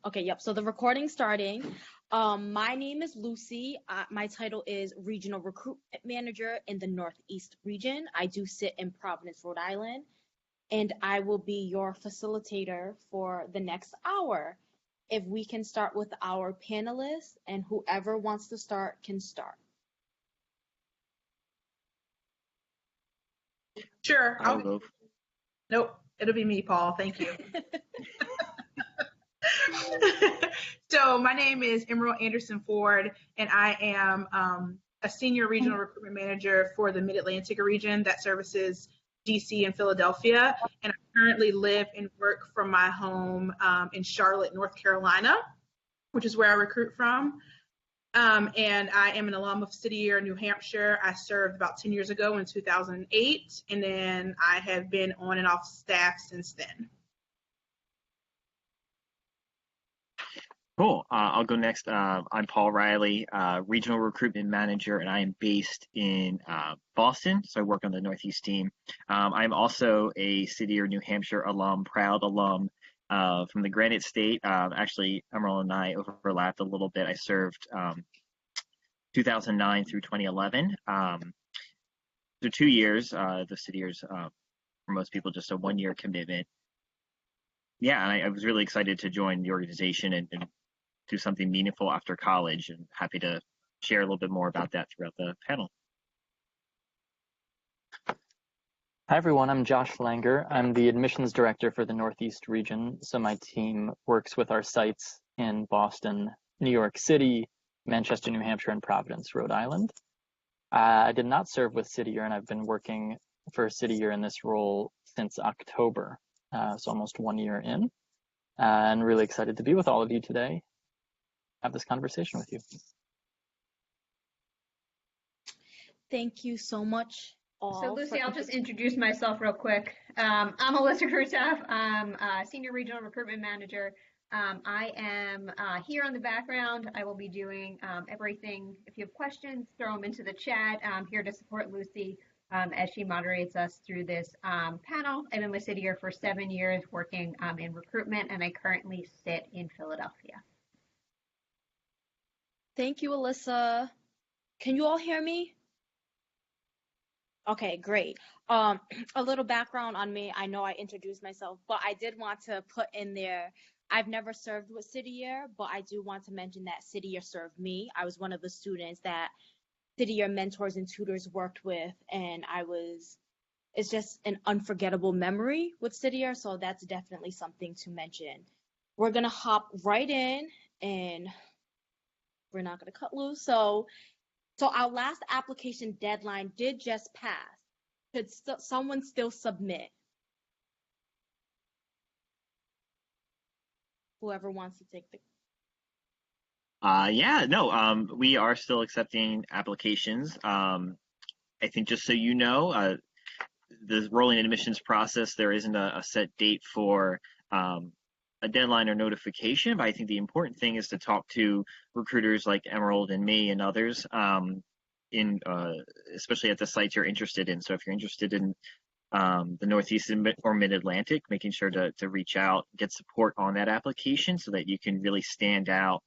Okay, yep. So the recording's starting. My name is Lucy. My title is Regional Recruitment Manager in the Northeast region. I do sit in Providence, Rhode Island, and I will be your facilitator for the next hour. If we can start with our panelists, and whoever wants to start can start. Sure. I'll go. Nope, it'll be me, Paul. Thank you. So my name is Emerald Anderson Ford, and I am a senior regional recruitment manager for the Mid-Atlantic region that services DC and Philadelphia. And I currently live and work from my home in Charlotte, North Carolina, which is where I recruit from. And I am an alum of City Year, New Hampshire. I served about 10 years ago in 2008, and then I have been on and off staff since then. Cool. I'll go next. I'm Paul Riley, Regional Recruitment Manager, and I am based in Boston, so I work on the Northeast team. I'm also a City or New Hampshire alum, proud alum from the Granite State. Actually, Emerald and I overlapped a little bit. I served 2009 through 2011. So 2 years. The City years, for most people, just a 1 year commitment. Yeah, and I was really excited to join the organization and do something meaningful after college, and happy to share a little bit more about that throughout the panel. Hi everyone, I'm Josh Langer. I'm the admissions director for the Northeast region. So my team works with our sites in Boston, New York City, Manchester, New Hampshire, and Providence, Rhode Island. I did not serve with City Year, and I've been working for City Year in this role since October, so almost 1 year in. And really excited to be with all of you today, have this conversation with you. Thank you so much, all. So Lucy, I'll just introduce myself real quick. I'm Alyssa Krutov. I'm a Senior Regional Recruitment Manager. I am here on the background. I will be doing everything. If you have questions, throw them into the chat. I'm here to support Lucy as she moderates us through this panel. I've been with City Year for 7 years working in recruitment, and I currently sit in Philadelphia. Thank you, Alyssa. Can you all hear me? Okay, great. A little background on me. I know I introduced myself, but I did want to put in there, I've never served with City Year, but I do want to mention that City Year served me. I was one of the students that City Year mentors and tutors worked with, and it's just an unforgettable memory with City Year, so that's definitely something to mention. We're gonna hop right in, and we're not gonna cut loose. So our last application deadline did just pass. Could someone still submit? Whoever wants to take the. Yeah, no, we are still accepting applications. I think just so you know, the rolling admissions process, there isn't a set date for a deadline or notification, but I think the important thing is to talk to recruiters like Emerald and me and others especially at the sites you're interested in. So if you're interested in the Northeast or Mid-Atlantic, making sure to reach out, get support on that application so that you can really stand out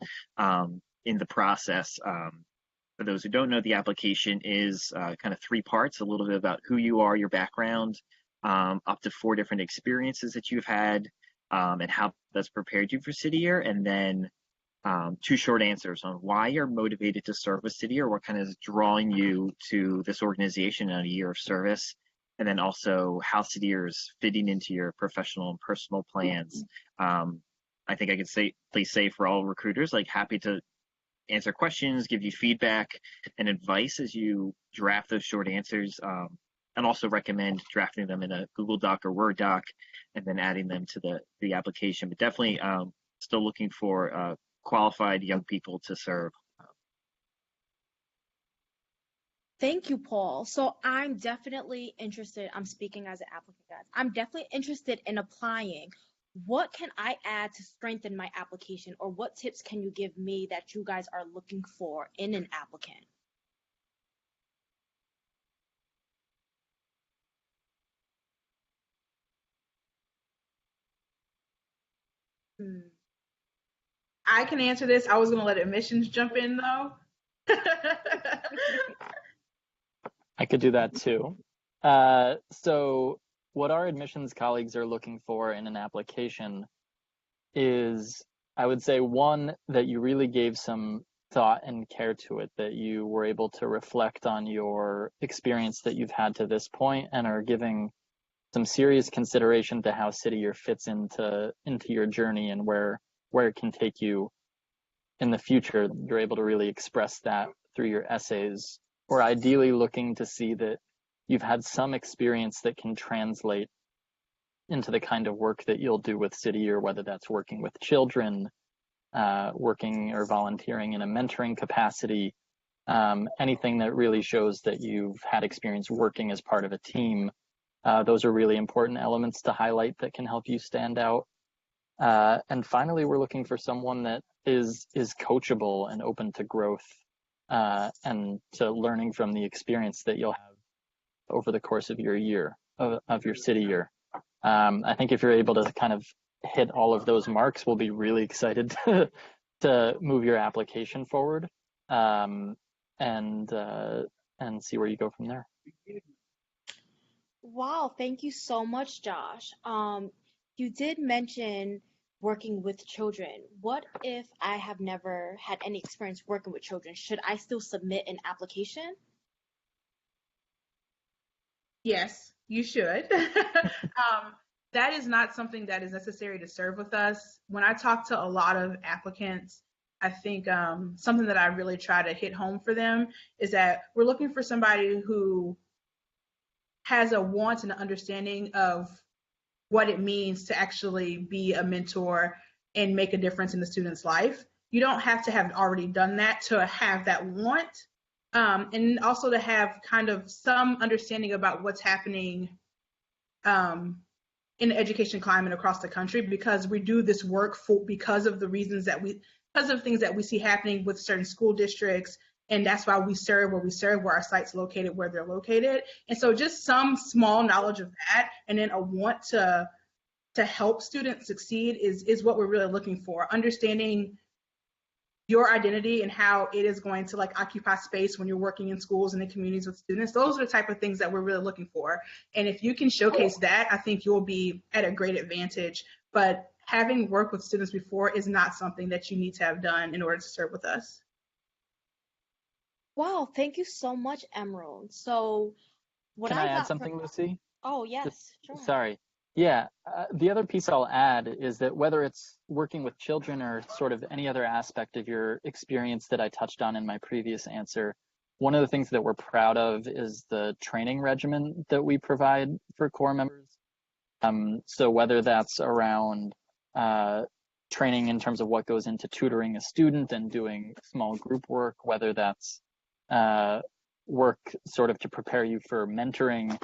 in the process. For those who don't know, the application is kind of 3 parts, a little bit about who you are, your background, up to 4 different experiences that you've had, and how that's prepared you for City Year, and then 2 short answers on why you're motivated to serve with City Year, what kind of is drawing you to this organization in a year of service, and then also how City Year is fitting into your professional and personal plans. I think I could please say for all recruiters, like happy to answer questions, give you feedback and advice as you draft those short answers, and also recommend drafting them in a Google Doc or Word doc and then adding them to the application. But definitely still looking for qualified young people to serve. Thank you, Paul. So I'm definitely interested. I'm speaking as an applicant, guys. I'm definitely interested in applying. What can I add to strengthen my application, or what tips can you give me that you guys are looking for in an applicant? I can answer this. I was going to let admissions jump in though. I could do that too. So what our admissions colleagues are looking for in an application is, I would say, one, that you really gave some thought and care to it, that you were able to reflect on your experience that you've had to this point and are giving some serious consideration to how City Year fits into your journey and where it can take you in the future. You're able to really express that through your essays, or ideally looking to see that you've had some experience that can translate into the kind of work that you'll do with City Year, whether that's working with children, working or volunteering in a mentoring capacity, anything that really shows that you've had experience working as part of a team. Those are really important elements to highlight that can help you stand out. And finally, we're looking for someone that is coachable and open to growth and to learning from the experience that you'll have over the course of your year, of your City Year. I think if you're able to kind of hit all of those marks, we'll be really excited to move your application forward and see where you go from there. Wow, thank you so much, Josh. You did mention working with children. What if I have never had any experience working with children? Should I still submit an application? Yes, you should. That is not something that is necessary to serve with us. When I talk to a lot of applicants, I think something that I really try to hit home for them is that we're looking for somebody who has a want and an understanding of what it means to actually be a mentor and make a difference in the student's life. You don't have to have already done that to have that want, and also to have kind of some understanding about what's happening in the education climate across the country, because we do this work because of things that we see happening with certain school districts, and that's why we serve where our site's located, where they're located. And so just some small knowledge of that, and then a want to help students succeed is what we're really looking for. Understanding your identity and how it is going to occupy space when you're working in schools and in communities with students. Those are the type of things that we're really looking for. And if you can showcase that, I think you'll be at a great advantage. But having worked with students before is not something that you need to have done in order to serve with us. Wow, thank you so much, Emerald. So what Can I add got something, Lucy? Oh, yes, sure. Sorry. Yeah, the other piece I'll add is that whether it's working with children or sort of any other aspect of your experience that I touched on in my previous answer, one of the things that we're proud of is the training regimen that we provide for core members. So whether that's around training in terms of what goes into tutoring a student and doing small group work, whether that's work sort of to prepare you for mentoring,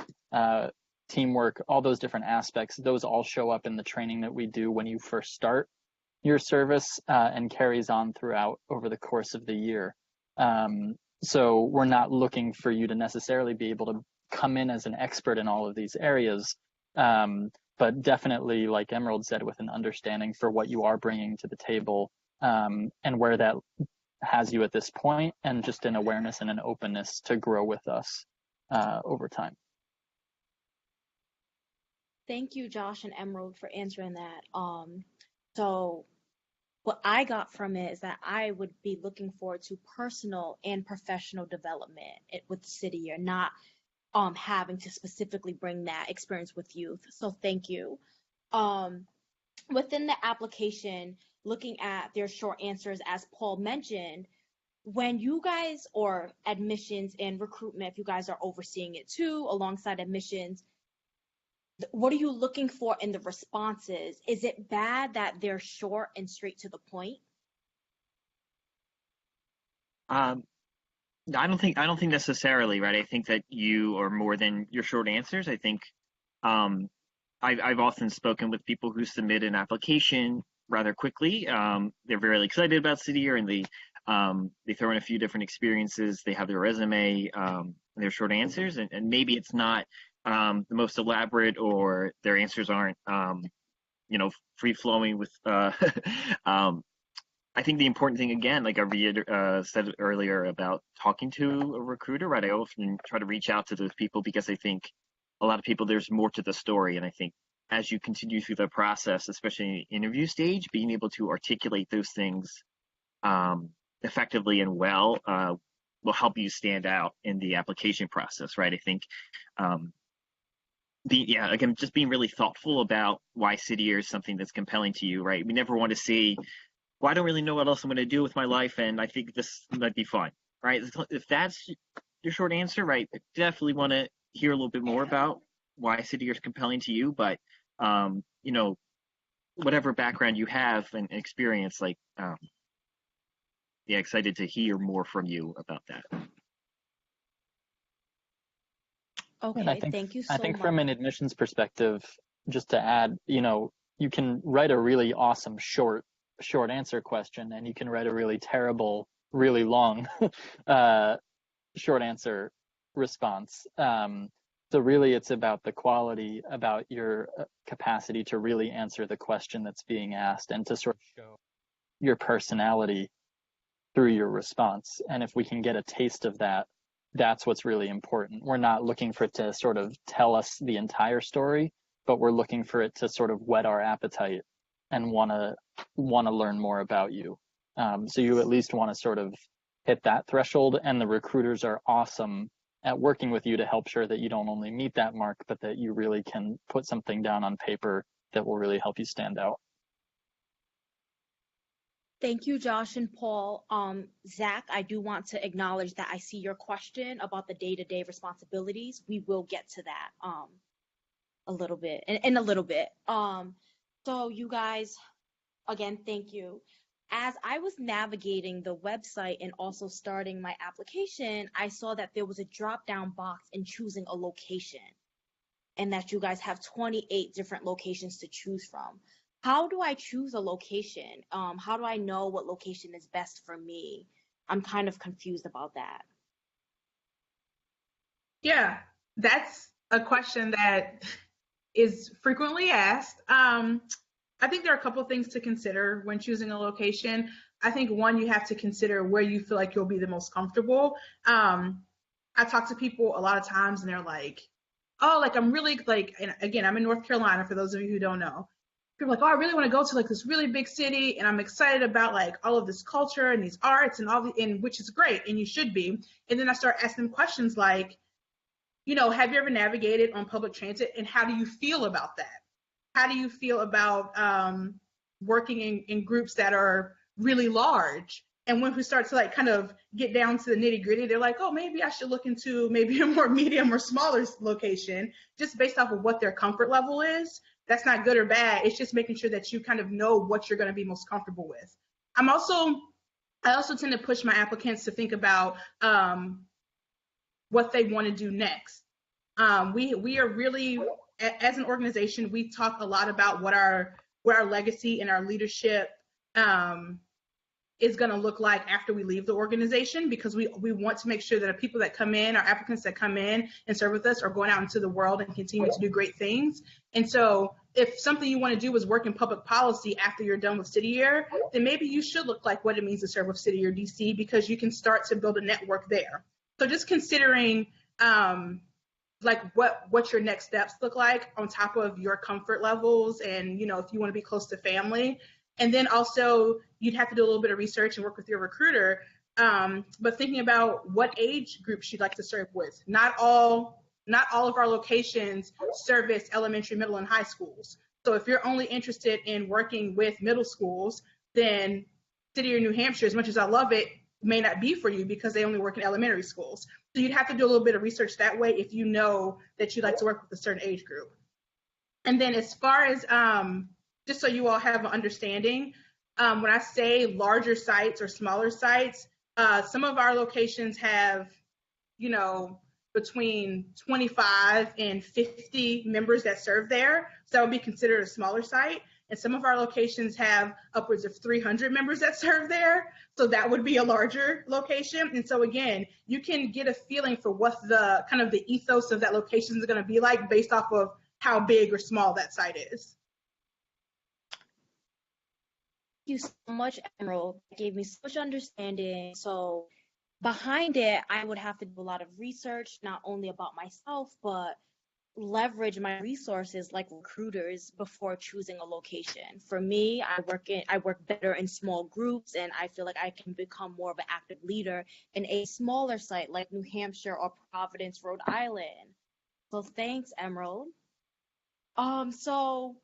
teamwork, all those different aspects, those all show up in the training that we do when you first start your service and carries on throughout over the course of the year. So we're not looking for you to necessarily be able to come in as an expert in all of these areas, but definitely, like Emerald said, with an understanding for what you are bringing to the table and where that has you at this point, and just an awareness and an openness to grow with us over time. Thank you, Josh and Emerald, for answering that. So what I got from it is that I would be looking forward to personal and professional development with City Year, not having to specifically bring that experience with youth. So thank you. Within the application, looking at their short answers, as Paul mentioned, when you guys, or admissions and recruitment, if you guys are overseeing it too, alongside admissions, what are you looking for in the responses? Is it bad that they're short and straight to the point? I don't think necessarily, right? I think that you are more than your short answers. I think I've often spoken with people who submit an application rather quickly. They're very excited about City Year, and they throw in a few different experiences. They have their resume, and their short answers, and maybe it's not the most elaborate, or their answers aren't free flowing with I think the important thing, again, like I said earlier about talking to a recruiter, right? I often try to reach out to those people because I think a lot of people, there's more to the story. And I think as you continue through the process, especially in the interview stage, being able to articulate those things effectively and well will help you stand out in the application process, right? I think again, just being really thoughtful about why City Year is something that's compelling to you, right? We never want to say, well, I don't really know what else I'm going to do with my life, and I think this might be fun, right? If that's your short answer, right, I definitely want to hear a little bit more about why City Year is compelling to you. But, you know, whatever background you have and experience, like, excited to hear more from you about that. Okay, thank you so much. I think from an admissions perspective, just to add, you know, you can write a really awesome short answer question, and you can write a really terrible, really long short answer response. So really it's about the quality, about your capacity to really answer the question that's being asked and to sort of show your personality through your response. And if we can get a taste of that, that's what's really important. We're not looking for it to sort of tell us the entire story, but we're looking for it to sort of whet our appetite and want to learn more about you. So you at least want to sort of hit that threshold, and the recruiters are awesome at working with you to help sure that you don't only meet that mark, but that you really can put something down on paper that will really help you stand out. Thank you, Josh and Paul. Zach, I do want to acknowledge that I see your question about the day-to-day responsibilities. We will get to that a little bit, in a little bit. So you guys, again, thank you. As I was navigating the website and also starting my application, I saw that there was a drop-down box in choosing a location, and that you guys have 28 different locations to choose from. How do I choose a location? How do I know what location is best for me? I'm kind of confused about that. Yeah, that's a question that is frequently asked. I think there are a couple of things to consider when choosing a location. I think one, you have to consider where you feel like you'll be the most comfortable. I talk to people a lot of times and they're like, oh, like I'm really like, and again, I'm in North Carolina for those of you who don't know. People are like, oh, I really want to go to like this really big city, and I'm excited about like all of this culture and these arts and and which is great, and you should be. And then I start asking them questions like, you know, have you ever navigated on public transit, and how do you feel about that? How do you feel about working in groups that are really large? And when we start to like kind of get down to the nitty gritty, they're like, oh, maybe I should look into maybe a more medium or smaller location, just based off of what their comfort level is. That's not good or bad. It's just making sure that you kind of know what you're going to be most comfortable with. I also tend to push my applicants to think about what they want to do next. We are really, as an organization, we talk a lot about what our legacy and our leadership is going to look like after we leave the organization, because we want to make sure that the people that come in, our applicants that come in and serve with us, are going out into the world and continue to do great things. And so if something you want to do is work in public policy after you're done with City Year, then maybe you should look like what it means to serve with City Year DC, because you can start to build a network there. So just considering like what your next steps look like on top of your comfort levels, and, you know, if you want to be close to family. And then also you'd have to do a little bit of research and work with your recruiter, but thinking about what age groups you'd like to serve with. Not all of our locations service elementary, middle, and high schools. So if you're only interested in working with middle schools, then City Year New Hampshire, as much as I love it, may not be for you because they only work in elementary schools. So you'd have to do a little bit of research that way if you know that you'd like to work with a certain age group. And then as far as, just so you all have an understanding, when I say larger sites or smaller sites, some of our locations have, you know, between 25 and 50 members that serve there. So that would be considered a smaller site. And some of our locations have upwards of 300 members that serve there. So that would be a larger location. And so again, you can get a feeling for what the kind of the ethos of that location is going to be like based off of how big or small that site is. you so much, Emerald. It gave me so much understanding. So behind it, I would have to do a lot of research, not only about myself, but leverage my resources like recruiters before choosing a location. For me, I work better in small groups, and I feel like I can become more of an active leader in a smaller site like New Hampshire or Providence, Rhode Island. So thanks, Emerald. So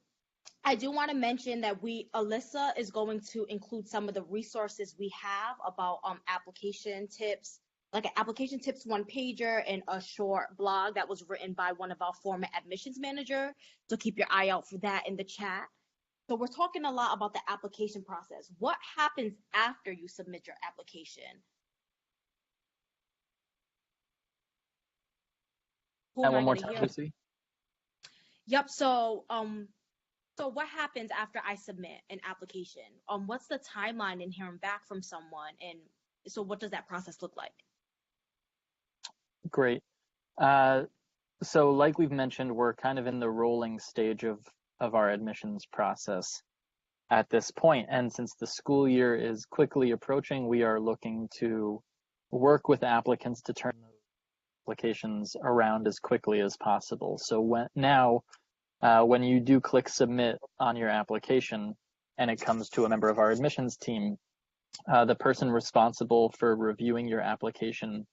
I do want to mention that Alyssa is going to include some of the resources we have about application tips, like an application tips one pager and a short blog that was written by one of our former admissions manager. So keep your eye out for that in the chat. So we're talking a lot about the application process. What happens after you submit your application? Who am And I one more gonna time, hear? Lucy. Yep. So what happens after I submit an application? What's the timeline in hearing back from someone? And so what does that process look like? Great. So like we've mentioned, we're kind of in the rolling stage of our admissions process at this point. And since the school year is quickly approaching, we are looking to work with applicants to turn those applications around as quickly as possible. So when you do click submit on your application and it comes to a member of our admissions team, the person responsible for reviewing your application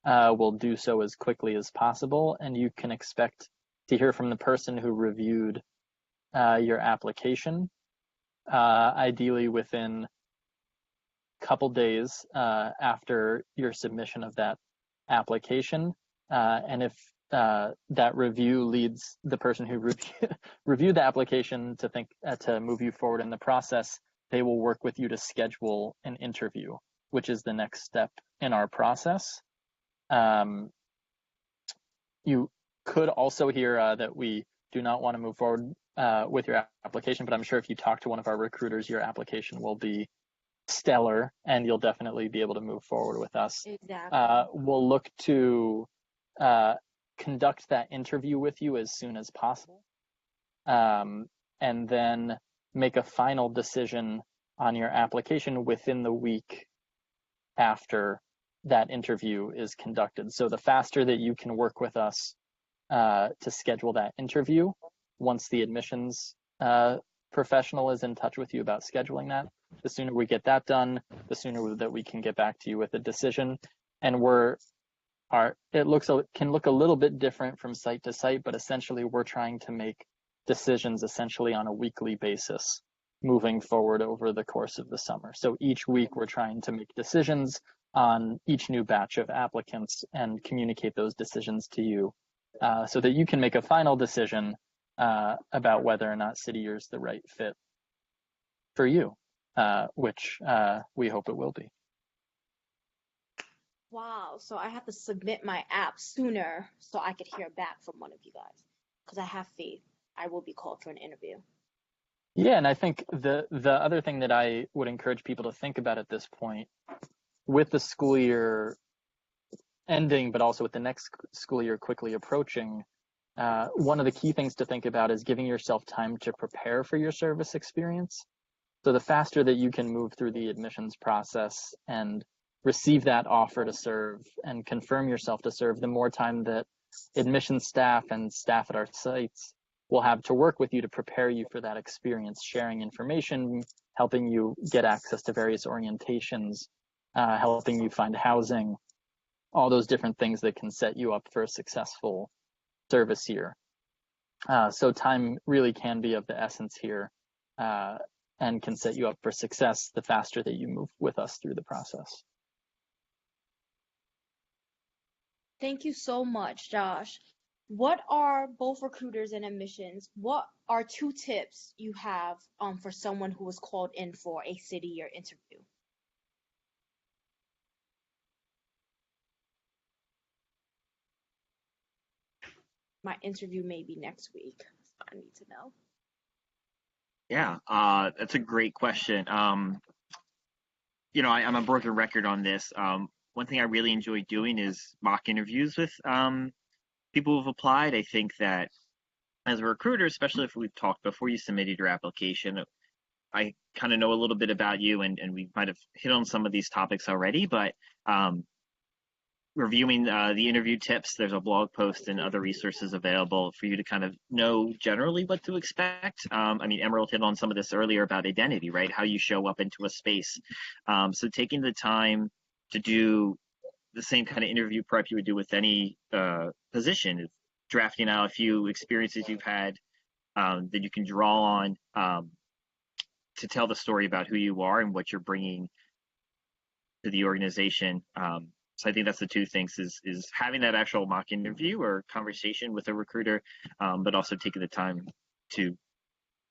will do so as quickly as possible, and you can expect to hear from the person who reviewed your application, ideally within a couple days after your submission of that application. And if that review leads the person who reviewed the application to think to move you forward in the process, they will work with you to schedule an interview, which is the next step in our process. You could also hear that we do not want to move forward with your application, but I'm sure if you talk to one of our recruiters, your application will be stellar and you'll definitely be able to move forward with us. Exactly. We'll look to conduct that interview with you as soon as possible, and then make a final decision on your application within the week after that interview is conducted. So the faster that you can work with us to schedule that interview, once the admissions professional is in touch with you about scheduling that, the sooner we get that done, the sooner that we can get back to you with a decision. And it can look a little bit different from site to site, but essentially we're trying to make decisions essentially on a weekly basis moving forward over the course of the summer. So each week we're trying to make decisions on each new batch of applicants and communicate those decisions to you so that you can make a final decision about whether or not City Year is the right fit for you, which we hope it will be. Wow. So I have to submit my app sooner so I could hear back from one of you guys, because I have faith I will be called for an interview. Yeah, and I think the other thing that I would encourage people to think about at this point, with the school year ending, but also with the next school year quickly approaching, one of the key things to think about is giving yourself time to prepare for your service experience. So the faster that you can move through the admissions process and receive that offer to serve and confirm yourself to serve, the more time that admissions staff and staff at our sites will have to work with you to prepare you for that experience, sharing information, helping you get access to various orientations, helping you find housing, all those different things that can set you up for a successful service year. So time really can be of the essence here and can set you up for success the faster that you move with us through the process. Thank you so much, Josh. What are both recruiters and admissions? What are 2 tips you have for someone who was called in for a City Year interview? My interview may be next week, so I need to know. Yeah, that's a great question. I'm a broken record on this. One thing I really enjoy doing is mock interviews with people who've applied. I think that as a recruiter, especially if we've talked before you submitted your application, I kind of know a little bit about you, and we might have hit on some of these topics already, but reviewing the interview tips, there's a blog post and other resources available for you to kind of know generally what to expect. I mean, Emerald hit on some of this earlier about identity, right? How you show up into a space. So taking the time to do the same kind of interview prep you would do with any position, drafting out a few experiences you've had that you can draw on to tell the story about who you are and what you're bringing to the organization. So I think that's the two things: is having that actual mock interview or conversation with a recruiter, but also taking the time to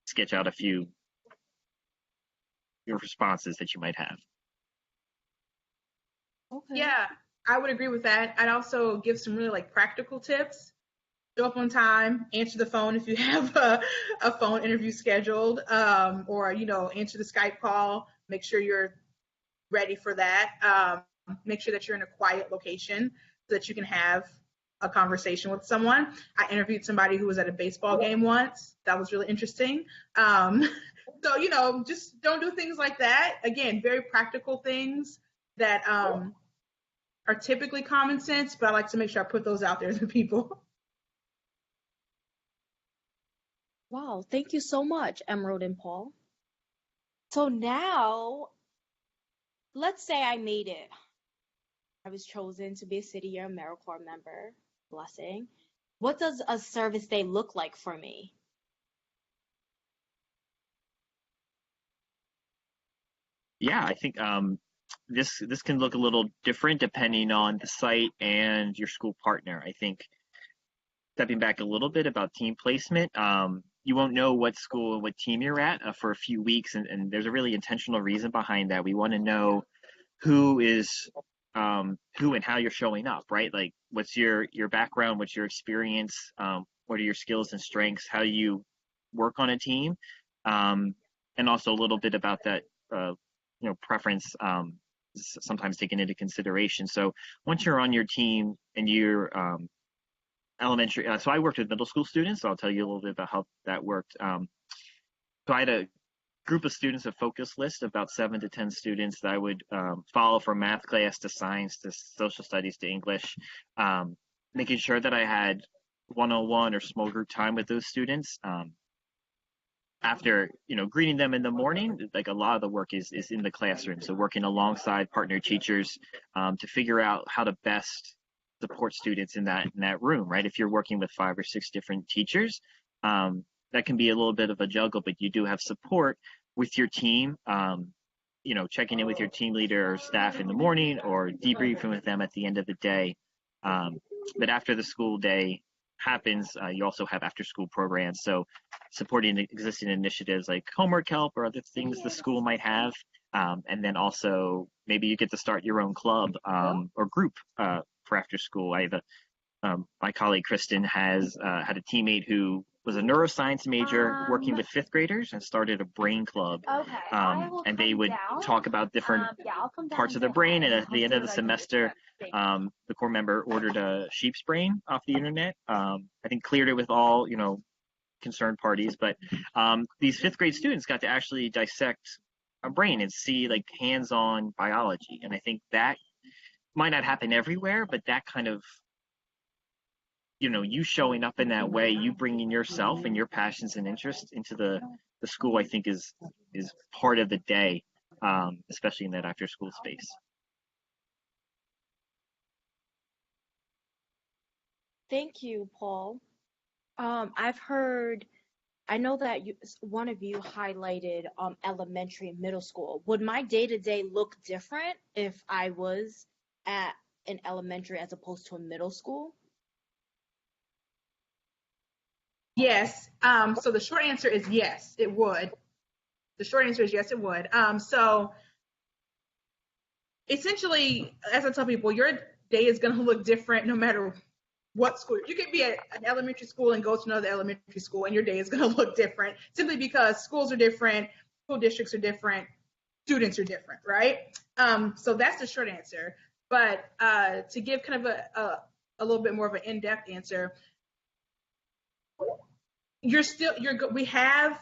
sketch out a few your responses that you might have. Okay. Yeah, I would agree with that. I'd also give some really like practical tips. Show up on time, answer the phone if you have a phone interview scheduled, or, answer the Skype call. Make sure you're ready for that. Make sure that you're in a quiet location so that you can have a conversation with someone. I interviewed somebody who was at a baseball game once. That was really interesting. So, just don't do things like that. Again, very practical things that are typically common sense, but I like to make sure I put those out there to people. Wow, thank you so much, Emerald and Paul. So now, let's say I made it. I was chosen to be a City Year AmeriCorps member. Blessing. What does a service day look like for me? Yeah, I think this can look a little different depending on the site and your school partner. I think stepping back a little bit about team placement, you won't know what school and what team you're at for a few weeks, and there's a really intentional reason behind that. We want to know who and how you're showing up, right? Like, what's your background, what's your experience, what are your skills and strengths, how you work on a team, and also a little bit about that preference, sometimes taken into consideration. So once you're on your team and you're elementary, so I worked with middle school students, so I'll tell you a little bit about how that worked. So I had a group of students, a focus list of about 7 to 10 students that I would follow from math class to science to social studies to English, making sure that I had one-on-one or small group time with those students. After greeting them in the morning, like a lot of the work is in the classroom, so working alongside partner teachers to figure out how to best support students in that room, right? If you're working with 5 or 6 different teachers, that can be a little bit of a juggle, but you do have support with your team, checking in with your team leader or staff in the morning or debriefing with them at the end of the day. But after the school day happens, you also have after school programs. So supporting existing initiatives like homework help or other things the school might have. And then also maybe you get to start your own club or group for after school. I have my colleague Kristen has had a teammate who was a neuroscience major working with 5th graders and started a brain club. And they would talk about different parts of the brain. And at the end of the semester, the core member ordered a sheep's brain off the internet. I think cleared it with all, concerned parties. But these 5th grade students got to actually dissect a brain and see like hands-on biology. And I think that might not happen everywhere, but that kind of you showing up in that way, you bringing yourself and your passions and interests into the school, I think is part of the day, especially in that after school space. Thank you, Paul. I know that one of you highlighted elementary and middle school. Would my day-to-day look different if I was at an elementary as opposed to a middle school? Yes. So the short answer is yes, it would. The short answer is yes, it would. So essentially, as I tell people, your day is going to look different no matter what school. You can be at an elementary school and go to another elementary school, and your day is going to look different simply because schools are different, school districts are different, students are different, right? So that's the short answer. But to give kind of a little bit more of an in-depth answer, we have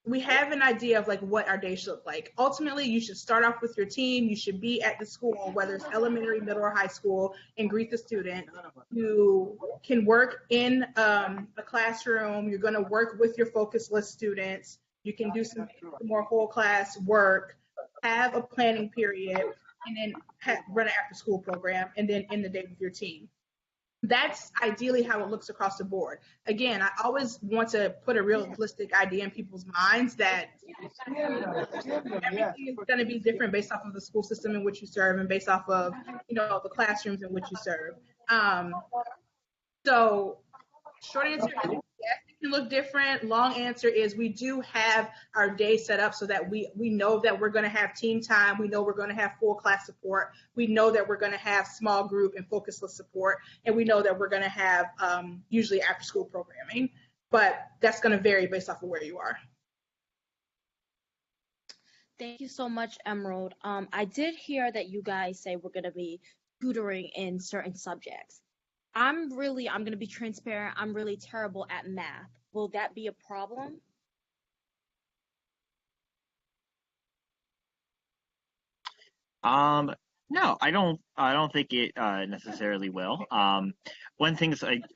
we have an idea of like what our day should look like. Ultimately, you should start off with your team. You should be at the school, whether it's elementary, middle, or high school, and greet the student. You can work in a classroom. You're going to work with your focus list students. You can do some more whole class work, have a planning period, and then run an after school program, and then end the day with your team. That's ideally how it looks across the board. Again, I always want to put a realistic idea in people's minds that everything is going to be different based off of the school system in which you serve and based off of, the classrooms in which you serve. So short answer is yes, it can look different. Long answer is we do have our day set up so that we know that we're going to have team time. We know we're going to have full class support. We know that we're going to have small group and focus list support. And we know that we're going to have usually after school programming. But that's going to vary based off of where you are. Thank you so much, Emerald. I did hear that you guys say we're going to be tutoring in certain subjects. I'm going to be transparent. I'm really terrible at math. Will that be a problem? No, I don't think it necessarily will. One thing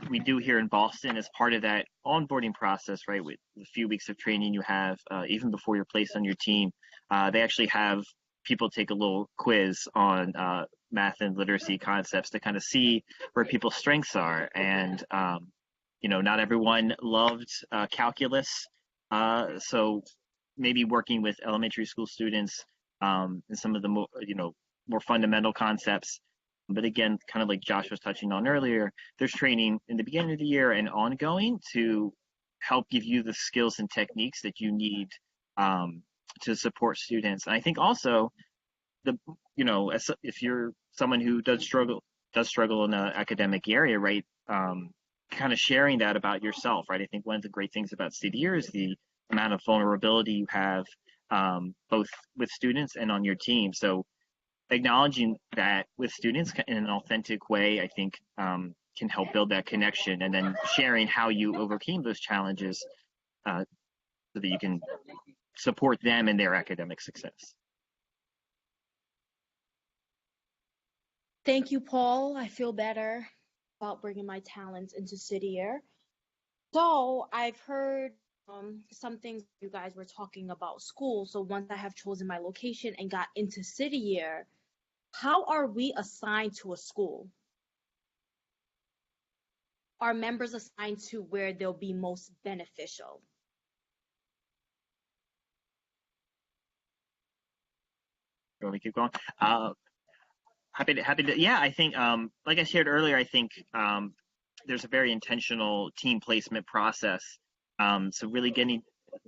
we do here in Boston as part of that onboarding process, right, with the few weeks of training you have, even before you're placed on your team, they actually have people take a little quiz on math and literacy concepts to kind of see where people's strengths are. And, not everyone loved calculus. So maybe working with elementary school students and some of the more fundamental concepts. But again, kind of like Josh was touching on earlier, there's training in the beginning of the year and ongoing to help give you the skills and techniques that you need to support students. And I think also if you're someone who does struggle in an academic area, right? Kind of sharing that about yourself, right? I think one of the great things about CDER is the amount of vulnerability you have, both with students and on your team. So acknowledging that with students in an authentic way, I think can help build that connection, and then sharing how you overcame those challenges so that you can support them in their academic success. Thank you, Paul. I feel better about bringing my talents into CDER. So I've heard some things you guys were talking about school. So once I have chosen my location and got into CDER, how are we assigned to a school? Are members assigned to where they'll be most beneficial? You want me to keep going? Happy to. Yeah, I think, like I shared earlier, I think there's a very intentional team placement process. So really getting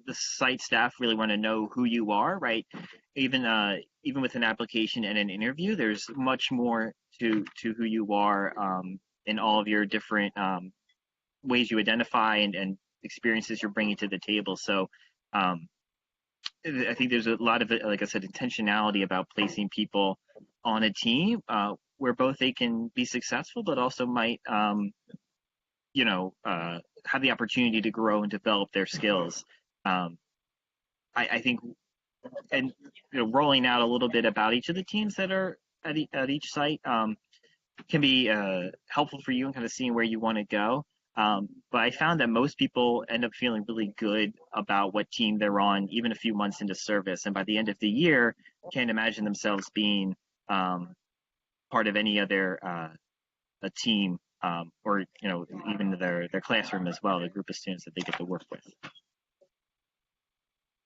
the site staff really want to know who you are, right? Even with an application and an interview, there's much more to who you are in all of your different ways you identify and experiences you're bringing to the table. So I think there's a lot of, like I said, intentionality about placing people on a team where both they can be successful, but also might, have the opportunity to grow and develop their skills. I think, and rolling out a little bit about each of the teams that are at each site can be helpful for you in kind of seeing where you want to go. But I found that most people end up feeling really good about what team they're on, even a few months into service. And by the end of the year, can't imagine themselves being part of any other a team or even their classroom as well, the group of students that they get to work with.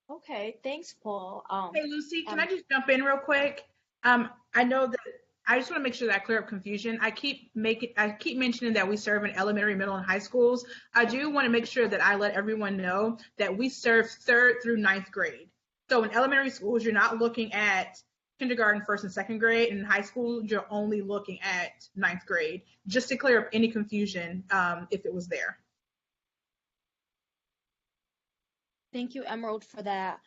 Okay, thanks, Paul. Hey, Lucy, can I just jump in real quick? I know that I just want to make sure that I clear up confusion. I keep mentioning that we serve in elementary, middle, and high schools. I do want to make sure that I let everyone know that we serve 3rd through 9th grade. So in elementary schools, you're not looking at kindergarten, 1st and 2nd grade. And in high school, you're only looking at 9th grade, just to clear up any confusion if it was there. Thank you, Emerald, for that.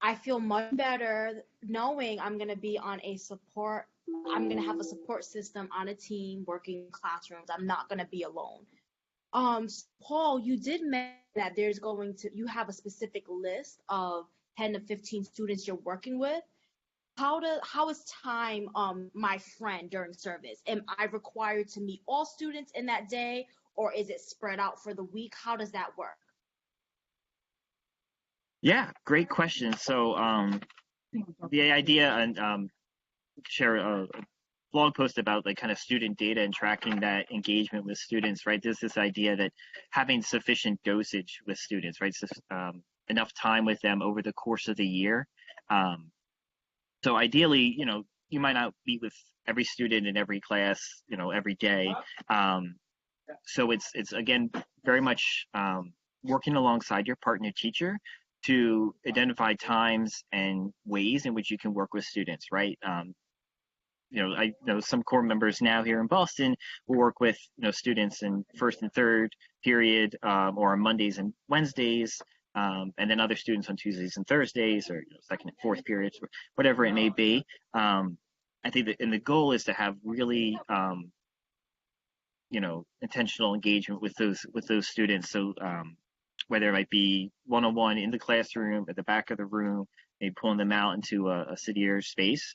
I feel much better knowing I'm going to be on I'm going to have a support system on a team working in classrooms. I'm not going to be alone. Paul, you did mention that you have a specific list of 10 to 15 students you're working with, how is time my friend during service? Am I required to meet all students in that day, or is it spread out for the week? How does that work? Yeah, great question. So the idea, and share a blog post about like kind of student data and tracking that engagement with students, right? There's this idea that having sufficient dosage with students, right? So, enough time with them over the course of the year. So ideally, you might not meet with every student in every class, every day. So it's again, very much working alongside your partner teacher to identify times and ways in which you can work with students, right? I know some core members now here in Boston will work with students in first and third period, or on Mondays and Wednesdays, and then other students on Tuesdays and Thursdays, or second and fourth periods, whatever it may be. I think that, and the goal is to have really intentional engagement with those students. So whether it might be one-on-one in the classroom, at the back of the room, maybe pulling them out into a city space.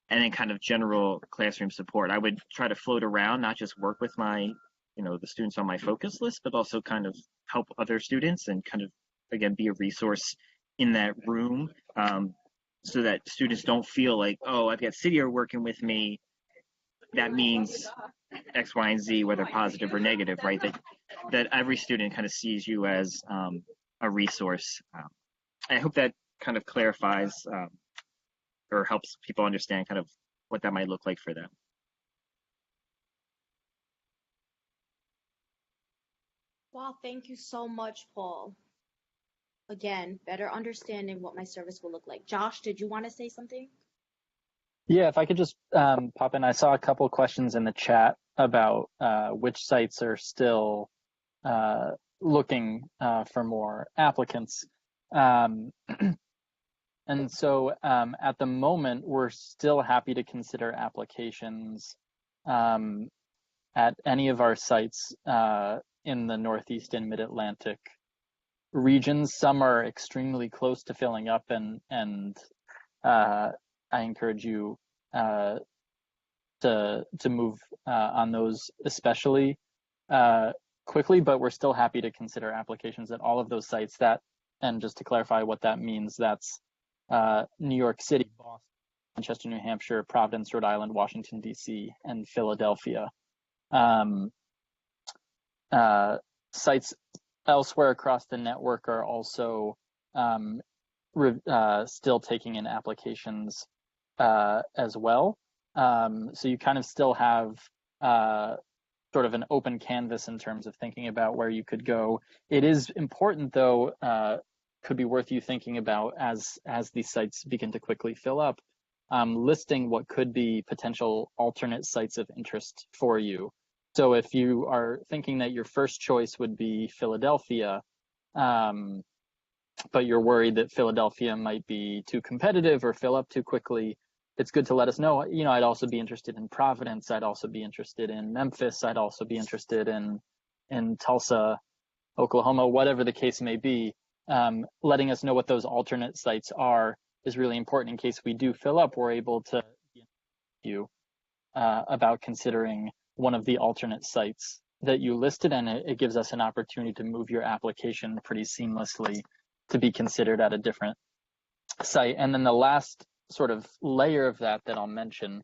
And then kind of general classroom support. I would try to float around, not just work with my, the students on my focus list, but also kind of help other students and kind of, again, be a resource in that room, so that students don't feel like, oh, I've got Cydia working with me. That means X, Y, and Z, whether positive or negative, right? That every student kind of sees you as a resource. I hope that kind of clarifies or helps people understand kind of what that might look like for them. Well, thank you so much, Paul. Again, better understanding what my service will look like. Josh, did you want to say something? Yeah, if I could just pop in. I saw a couple questions in the chat about which sites are still looking for more applicants. And so at the moment, we're still happy to consider applications at any of our sites in the Northeast and Mid-Atlantic regions. Some are extremely close to filling up, and I encourage you to move on those especially quickly, but we're still happy to consider applications at all of those sites. And just to clarify what that means, that's New York City, Boston, Manchester, New Hampshire, Providence, Rhode Island, Washington, D.C., and Philadelphia. Sites elsewhere across the network are also still taking in applications as well. So you kind of still have sort of an open canvas in terms of thinking about where you could go. It is important, though, could be worth you thinking about as these sites begin to quickly fill up, listing what could be potential alternate sites of interest for you. So if you are thinking that your first choice would be Philadelphia, but you're worried that Philadelphia might be too competitive or fill up too quickly, it's good to let us know. I'd also be interested in Providence. I'd also be interested in Memphis. I'd also be interested in Tulsa, Oklahoma, whatever the case may be. Letting us know what those alternate sites are is really important. In case we do fill up, we're able to you about considering one of the alternate sites that you listed, and it gives us an opportunity to move your application pretty seamlessly to be considered at a different site. And then the last sort of layer of that I'll mention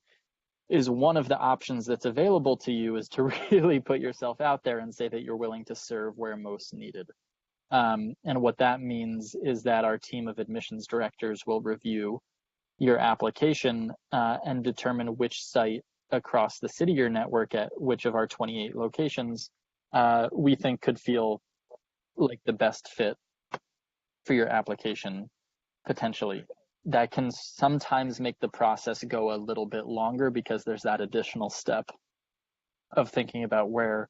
is one of the options that's available to you is to really put yourself out there and say that you're willing to serve where most needed. And what that means is that our team of admissions directors will review your application and determine which site across the Cydia network at which of our 28 locations we think could feel like the best fit for your application potentially. That can sometimes make the process go a little bit longer because there's that additional step of thinking about where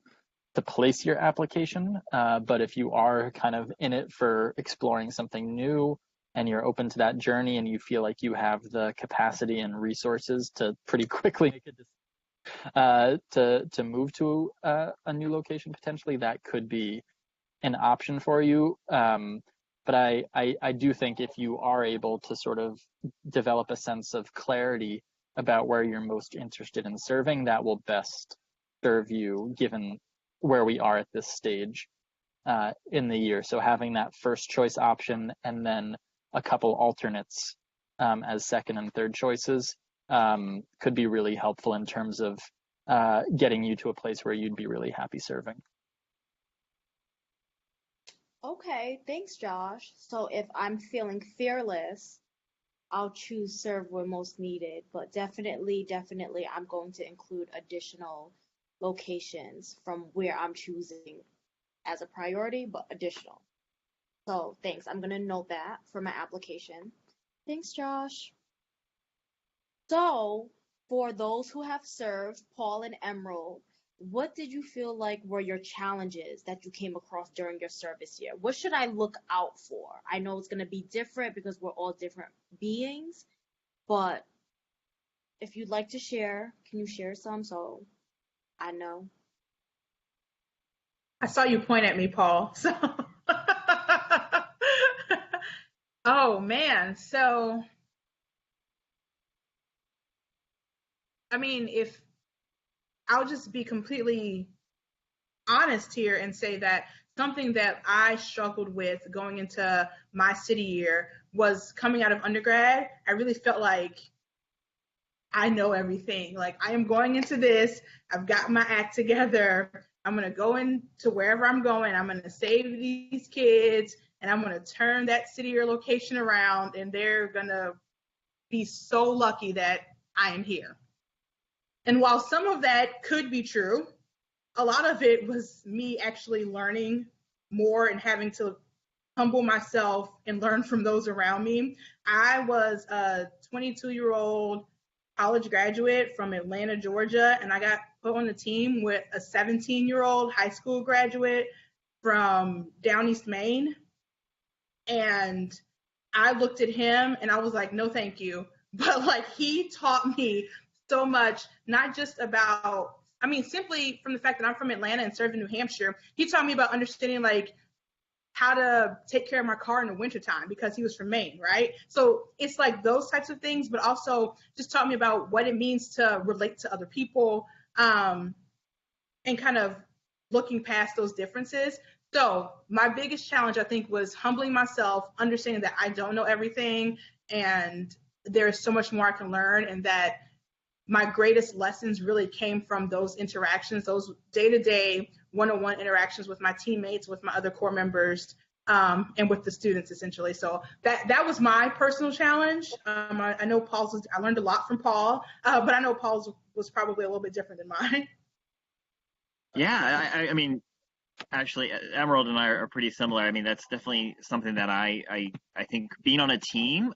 to place your application. But if you are kind of in it for exploring something new and you're open to that journey and you feel like you have the capacity and resources to pretty quickly make a decision to move to a new location potentially, that could be an option for you. But I do think if you are able to sort of develop a sense of clarity about where you're most interested in serving, that will best serve you given where we are at this stage in the year. So having that first choice option and then a couple alternates as second and third choices could be really helpful in terms of getting you to a place where you'd be really happy serving. Okay, thanks, Josh. So if I'm feeling fearless, I'll choose serve where most needed, but definitely, I'm going to include additional locations from where I'm choosing as a priority, but additional. So thanks. I'm gonna note that for my application. Thanks, Josh. So for those who have served, Paul and Emerald, what did you feel like were your challenges that you came across during your service year? What should I look out for? I know it's gonna be different because we're all different beings, but if you'd like to share, can you share some so I know? I saw you point at me, Paul. So, oh man. So, I mean, if I'll just be completely honest here and say that something that I struggled with going into my city year was coming out of undergrad. I really felt like I know everything. Like I am going into this, I've got my act together. I'm going to go into wherever I'm going. I'm going to save these kids and I'm going to turn that city or location around and they're going to be so lucky that I am here. And while some of that could be true, a lot of it was me actually learning more and having to humble myself and learn from those around me. I was a 22-year-old college graduate from Atlanta, Georgia, and I got put on the team with a 17-year-old high school graduate from down East Maine. And I looked at him and I was like, no, thank you. But like he taught me so much, not just about, I mean, simply from the fact that I'm from Atlanta and served in New Hampshire, he taught me about understanding like how to take care of my car in the wintertime because he was from Maine, right? So it's like those types of things, but also just taught me about what it means to relate to other people and kind of looking past those differences. So my biggest challenge, I think, was humbling myself, understanding that I don't know everything and there's so much more I can learn, and that my greatest lessons really came from those interactions, those day-to-day one-on-one interactions with my teammates, with my other core members, and with the students essentially. So that was my personal challenge. I know I learned a lot from Paul, but I know Paul's was probably a little bit different than mine. Yeah, I mean, actually, Emerald and I are pretty similar. I mean, that's definitely something that I think being on a team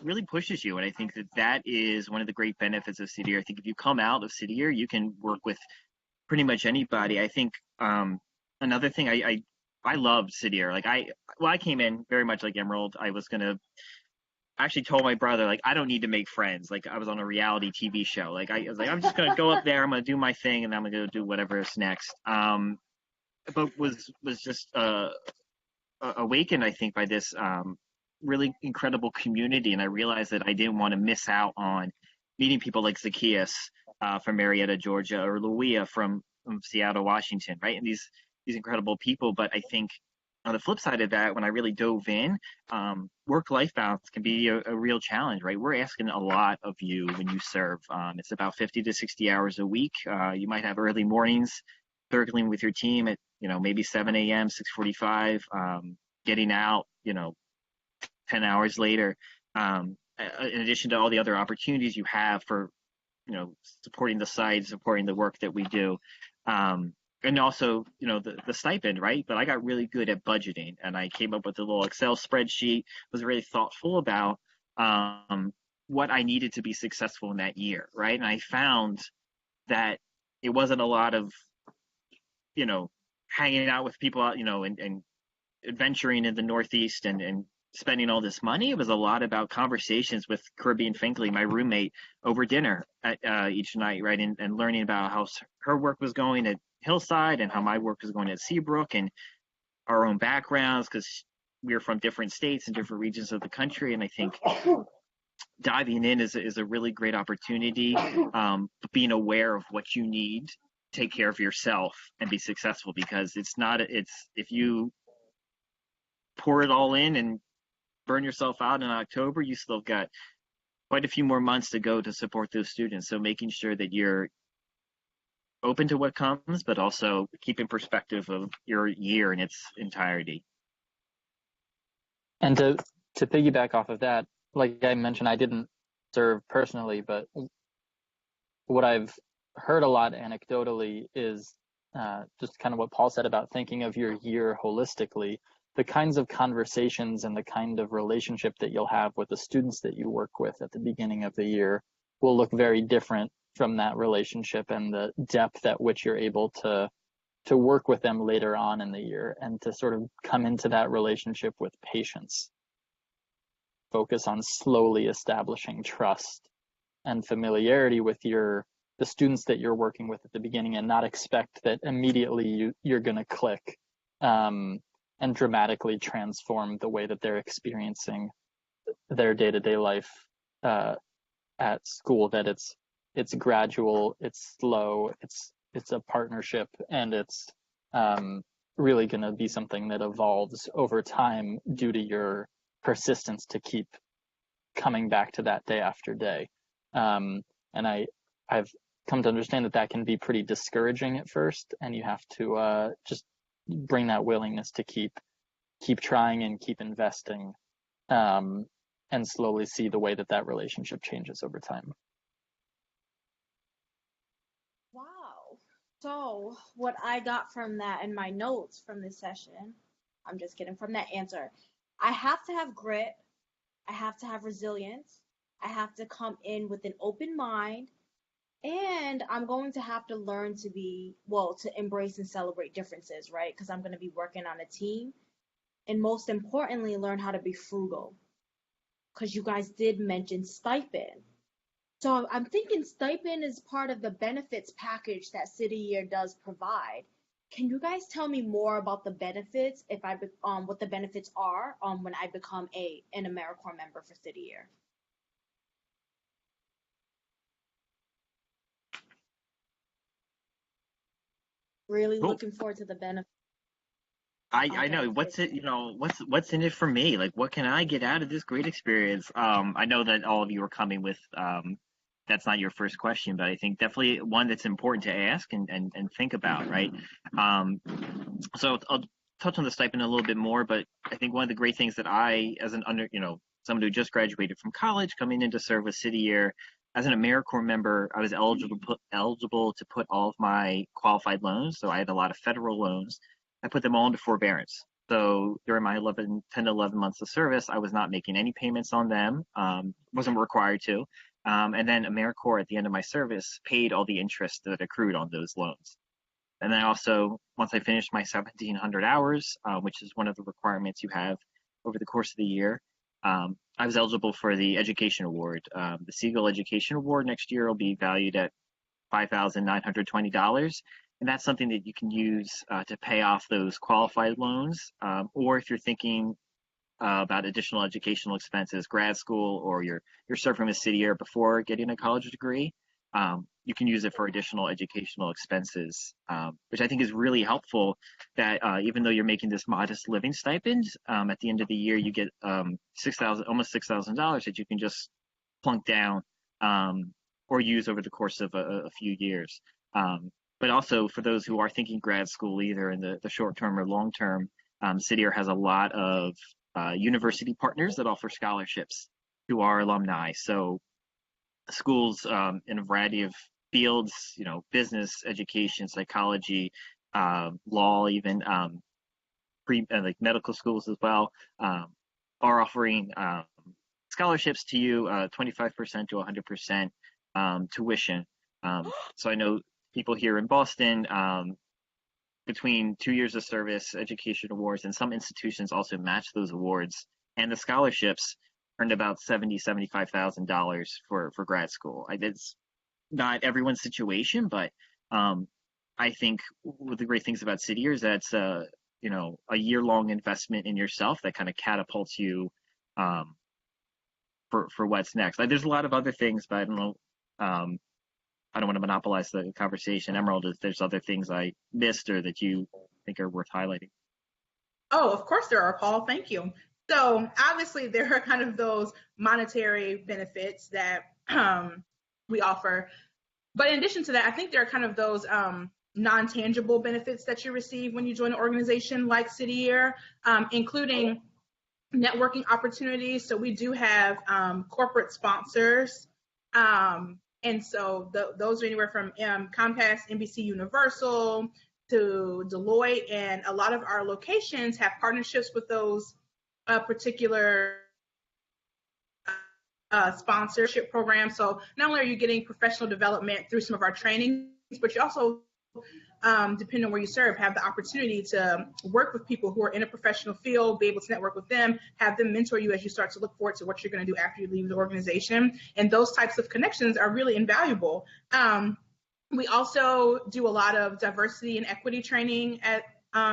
really pushes you. And I think that is one of the great benefits of City Year. I think if you come out of City Year, you can work with pretty much anybody. I think another thing I loved City Year. Like I came in very much like Emerald. I actually told my brother, like, I don't need to make friends. Like I was on a reality TV show. Like I was like, I'm just going to go up there. I'm going to do my thing and I'm going to go do whatever is next. But was just awakened, I think, by this really incredible community, and I realized that I didn't want to miss out on meeting people like Zacchaeus from Marietta, Georgia, or Luia from Seattle, Washington, right? And these incredible people. But I think on the flip side of that, when I really dove in, work-life balance can be a real challenge, right? We're asking a lot of you when you serve. It's about 50 to 60 hours a week. You might have early mornings circling with your team at maybe 7 a.m., 6:45, getting out 10 hours later, in addition to all the other opportunities you have for supporting the site, supporting the work that we do, and also the stipend, right? But I got really good at budgeting, and I came up with a little Excel spreadsheet, was really thoughtful about what I needed to be successful in that year, right? And I found that it wasn't a lot of hanging out with people out, and adventuring in the Northeast and spending all this money. It was a lot about conversations with Caribbean Finkley, my roommate, over dinner each night, right? And learning about how her work was going at Hillside and how my work was going at Seabrook, and our own backgrounds because we're from different states and different regions of the country. And I think diving in is a really great opportunity. Being aware of what you need, take care of yourself and be successful, because if you pour it all in and burn yourself out in October, you still got quite a few more months to go to support those students. So making sure that you're open to what comes, but also keep in perspective of your year in its entirety. And to piggyback off of that, like I mentioned, I didn't serve personally, but what I've heard a lot anecdotally is just kind of what Paul said about thinking of your year holistically. The kinds of conversations and the kind of relationship that you'll have with the students that you work with at the beginning of the year will look very different from that relationship and the depth at which you're able to work with them later on in the year, and to sort of come into that relationship with patience. Focus on slowly establishing trust and familiarity with the students that you're working with at the beginning, and not expect that immediately you're going to click and dramatically transform the way that they're experiencing their day-to-day life at school. That it's gradual, it's slow, it's a partnership, and it's really going to be something that evolves over time due to your persistence to keep coming back to that day after day. And I've come to understand that can be pretty discouraging at first, and you have to just bring that willingness to keep trying and keep investing, and slowly see the way that relationship changes over time. Wow. So what I got from that in my notes from this session, I'm just kidding, from that answer, I have to have grit, I have to have resilience, I have to come in with an open mind, and I'm going to have to learn to embrace and celebrate differences, right? Because I'm going to be working on a team. And most importantly, learn how to be frugal. Because you guys did mention stipend. So I'm thinking stipend is part of the benefits package that City Year does provide. Can you guys tell me more about the benefits, what the benefits are when I become an AmeriCorps member for City Year? Really Cool. looking forward to the benefits. I know what's in it for me? Like, what can I get out of this great experience? I know that all of you are coming with that's not your first question, but I think definitely one that's important to ask and think about, right? So I'll touch on the stipend a little bit more, but I think one of the great things that I, as someone who just graduated from college, coming into serve with City Year, as an AmeriCorps member, I was eligible to put all of my qualified loans. So I had a lot of federal loans. I put them all into forbearance. So during my 10 to 11 months of service, I was not making any payments on them, wasn't required to. And then AmeriCorps at the end of my service paid all the interest that accrued on those loans. And then also, once I finished my 1,700 hours, which is one of the requirements you have over the course of the year, I was eligible for the Education Award. The Siegel Education Award next year will be valued at $5,920. And that's something that you can use to pay off those qualified loans. Or if you're thinking about additional educational expenses, grad school, or you're serving with City Year before getting a college degree, you can use it for additional educational expenses, which I think is really helpful. That even though you're making this modest living stipend, at the end of the year you get almost $6,000 that you can just plunk down or use over the course of a few years. But also for those who are thinking grad school, either in the short term or long term, City Year has a lot of university partners that offer scholarships to our alumni. So schools in a variety of fields, business, education, psychology, law, even like medical schools as well, are offering scholarships to you, 25% to 100% tuition. So I know people here in Boston, between 2 years of service, education awards, and some institutions also match those awards, and the scholarships earned about $75,000 for grad school. It's not everyone's situation, but I think one of the great things about City Year is that a year-long investment in yourself that kind of catapults you for what's next. Like, there's a lot of other things, but I don't know. I don't want to monopolize the conversation. Emerald, if there's other things I missed or that you think are worth highlighting. Oh, of course there are, Paul. Thank you. So obviously there are kind of those monetary benefits that we offer. But in addition to that, I think there are kind of those non-tangible benefits that you receive when you join an organization like City Year, including networking opportunities. So we do have corporate sponsors. And so those are anywhere from Comcast, NBC Universal, to Deloitte, and a lot of our locations have partnerships with those particular sponsorship programs. So not only are you getting professional development through some of our trainings, but you also, depending on where you serve, have the opportunity to work with people who are in a professional field, be able to network with them, have them mentor you as you start to look forward to what you're going to do after you leave the organization. And those types of connections are really invaluable. We also do a lot of diversity and equity training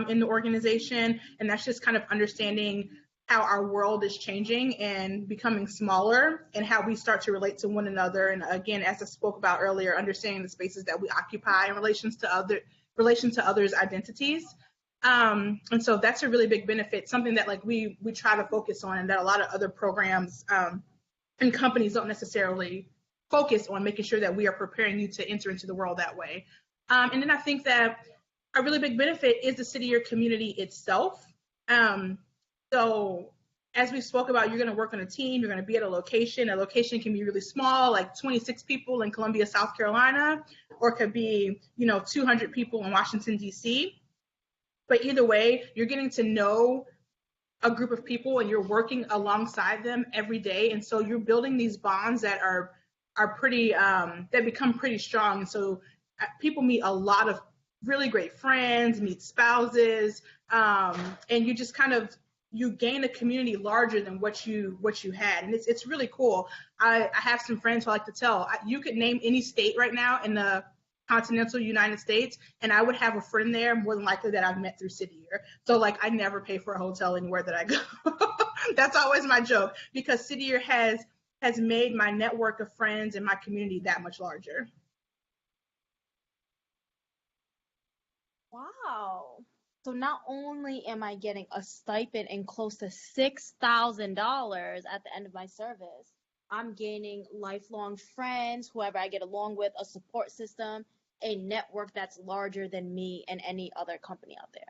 in the organization, and that's just kind of understanding how our world is changing and becoming smaller and how we start to relate to one another. And again, as I spoke about earlier, understanding the spaces that we occupy in relation to others' identities. And so that's a really big benefit, something that like we try to focus on, and that a lot of other programs and companies don't necessarily focus on, making sure that we are preparing you to enter into the world that way. And then I think that a really big benefit is the City Year community itself. So as we spoke about, you're going to work on a team, you're going to be at a location. A location can be really small, like 26 people in Columbia, South Carolina, or it could be, 200 people in Washington, D.C. But either way, you're getting to know a group of people and you're working alongside them every day. And so you're building these bonds that are pretty, that become pretty strong. And so people meet a lot of really great friends, meet spouses, and you just kind of, you gain a community larger than what you had. And it's really cool. I have some friends who I like to tell, you could name any state right now in the continental United States, and I would have a friend there more than likely that I've met through City Year. So like, I never pay for a hotel anywhere that I go. That's always my joke, because City Year has made my network of friends and my community that much larger. Wow. So not only am I getting a stipend and close to $6,000 at the end of my service, I'm gaining lifelong friends, whoever I get along with, a support system, a network that's larger than me and any other company out there.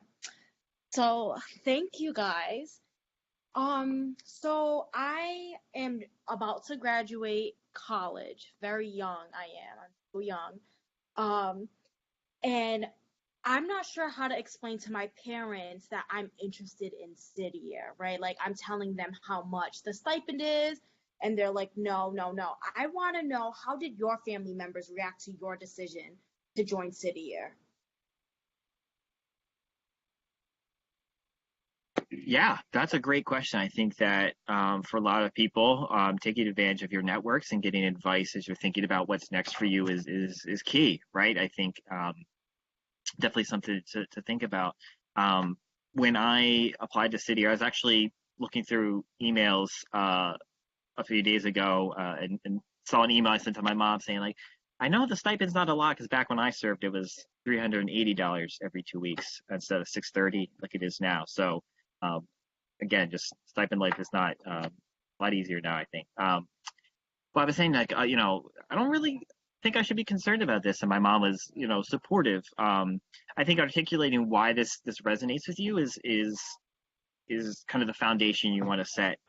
So thank you guys. So I am about to graduate college, very young I'm so young. And I'm not sure how to explain to my parents that I'm interested in City Year, right? Like, I'm telling them how much the stipend is, and they're like, no. I want to know, how did your family members react to your decision to join City Year? Yeah, that's a great question. I think that for a lot of people, taking advantage of your networks and getting advice as you're thinking about what's next for you is key, right? I think definitely something to think about. When I applied to City Year, I was actually looking through emails a few days ago and saw an email I sent to my mom saying, like, I know the stipend's not a lot, because back when I served, it was $380 every 2 weeks instead of $630 like it is now. So again, just stipend life is not a lot easier now, I think. But I was saying, like, I don't really think I should be concerned about this. And my mom was, supportive. I think articulating why this resonates with you is kind of the foundation you want to set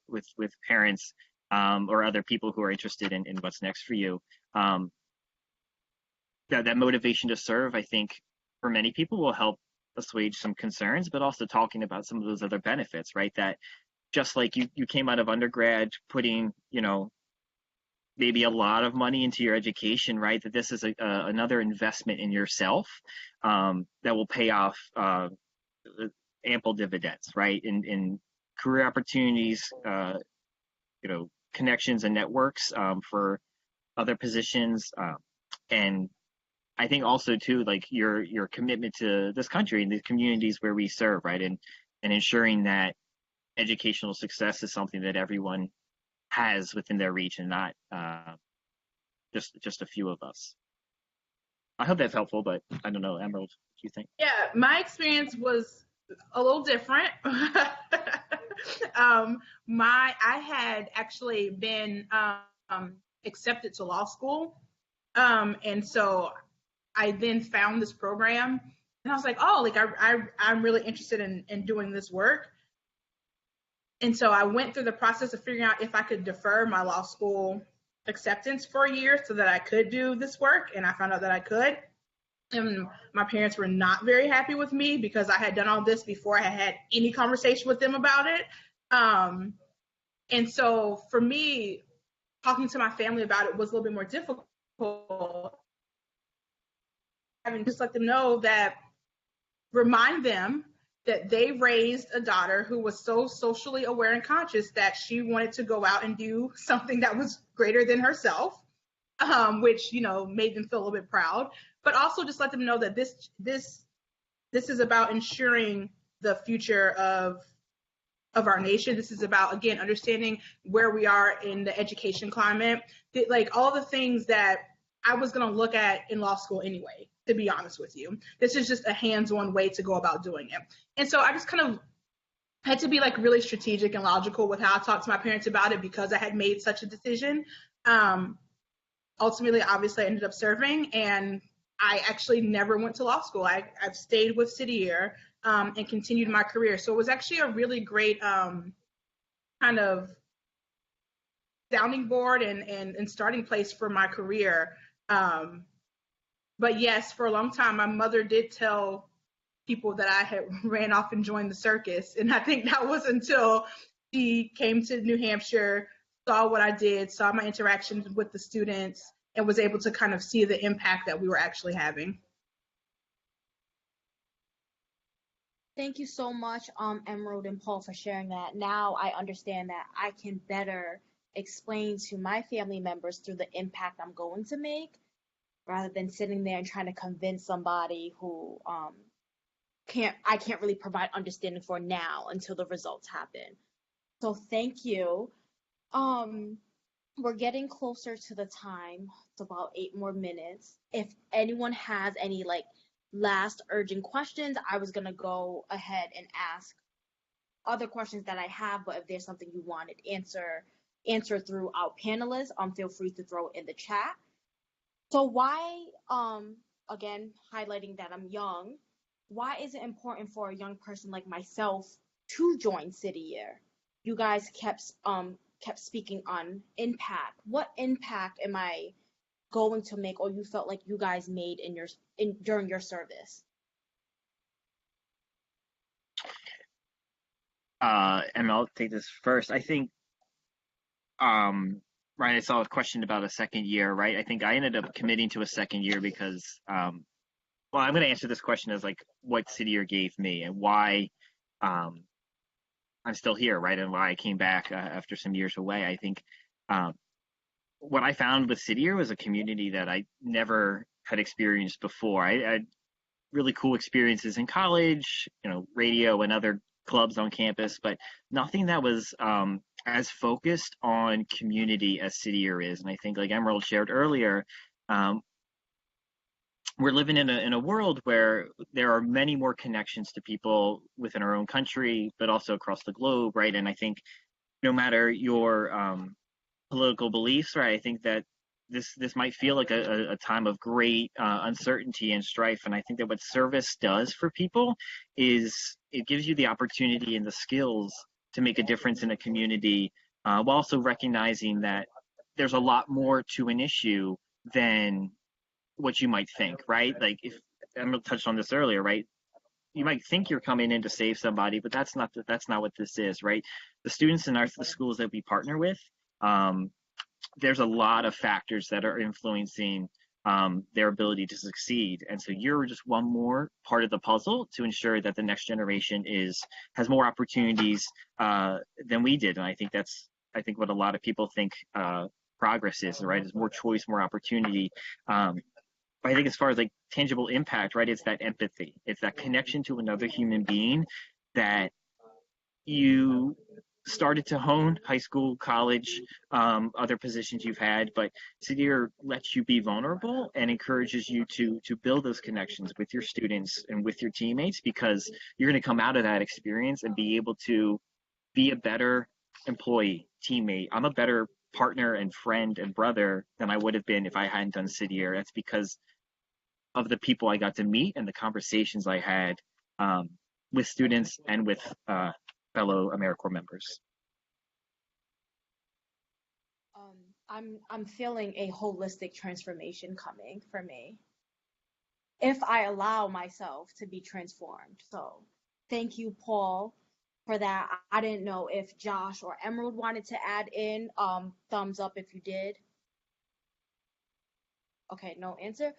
with parents or other people who are interested in what's next for you. That motivation to serve, I think, for many people will help assuage some concerns, but also talking about some of those other benefits, right? That just like you came out of undergrad putting, maybe a lot of money into your education, right? That this is another investment in yourself that will pay off ample dividends, right? In career opportunities, connections and networks for other positions, and I think also too, like your commitment to this country and the communities where we serve, right, and ensuring that educational success is something that everyone has within their reach, and not just a few of us. I hope that's helpful, but I don't know, Emerald, what do you think? Yeah, my experience was a little different. I had actually been accepted to law school, and so I then found this program, and I was like, oh, like I'm really interested in doing this work. And so I went through the process of figuring out if I could defer my law school acceptance for a year so that I could do this work, and I found out that I could. And my parents were not very happy with me because I had done all this before I had any conversation with them about it. And so for me, talking to my family about it was a little bit more difficult. Having just let them know that, remind them that they raised a daughter who was so socially aware and conscious that she wanted to go out and do something that was greater than herself, which, you know, made them feel a little bit proud. But also just let them know that this is about ensuring the future of our nation. This is about, again, understanding where we are in the education climate, like all the things that I was going to look at in law school anyway, to be honest with you. This is just a hands-on way to go about doing it. And so I just kind of had to be like really strategic and logical with how I talked to my parents about it because I had made such a decision. Ultimately, obviously, I ended up serving, and I actually never went to law school. I've stayed with City Year and continued my career. So it was actually a really great kind of sounding board and starting place for my career. But yes, for a long time, my mother did tell people that I had ran off and joined the circus. And I think that was until she came to New Hampshire, saw what I did, saw my interactions with the students, and was able to kind of see the impact that we were actually having. Thank you so much, Emerald and Paul, for sharing that. Now I understand that I can better explain to my family members through the impact I'm going to make, rather than sitting there and trying to convince somebody who I can't really provide understanding for now until the results happen. So thank you. We're getting closer to the time. It's about 8 more minutes. If anyone has any like last urgent questions, I was gonna go ahead and ask other questions that I have, but if there's something you wanted answer through our panelists, feel free to throw it in the chat. So why, again, highlighting that I'm young, why is it important for a young person like myself to join City Year? You guys kept speaking on impact. What impact am I going to make, or you felt like you guys made during your service? And I'll take this first. I think, right, I saw a question about a second year, right? I think I ended up committing to a second year because, well, I'm going to answer this question as like what City Year gave me and why I'm still here, right? And why I came back after some years away. I think what I found with City Year was a community that I never had experienced before. I had really cool experiences in college, you know, radio and other clubs on campus, but nothing that was as focused on community as City Year is. And I think, like Emerald shared earlier, we're living in a world where there are many more connections to people within our own country, but also across the globe, right? And I think no matter your political beliefs, right, I think that this might feel like a time of great uncertainty and strife. And I think that what service does for people is it gives you the opportunity and the skills to make a difference in a community, while also recognizing that there's a lot more to an issue than what you might think, right? Like, if Emerald touched on this earlier, right? You might think you're coming in to save somebody, but that's not what this is, right? The students in the schools that we partner with, there's a lot of factors that are influencing their ability to succeed, and so you're just one more part of the puzzle to ensure that the next generation has more opportunities than we did. And I think what a lot of people think progress is, right? Is more choice, more opportunity. I think as far as like tangible impact, right, it's that empathy. It's that connection to another human being that you started to hone high school, college, other positions you've had, but City Year lets you be vulnerable and encourages you to build those connections with your students and with your teammates, because you're going to come out of that experience and be able to be a better employee, teammate. I'm a better partner and friend and brother than I would have been if I hadn't done City Year. That's because of the people I got to meet and the conversations I had with students and with fellow AmeriCorps members. I'm feeling a holistic transformation coming for me if I allow myself to be transformed. So thank you, Paul, for that. I didn't know if Josh or Emerald wanted to add in. Thumbs up if you did. Okay, no answer.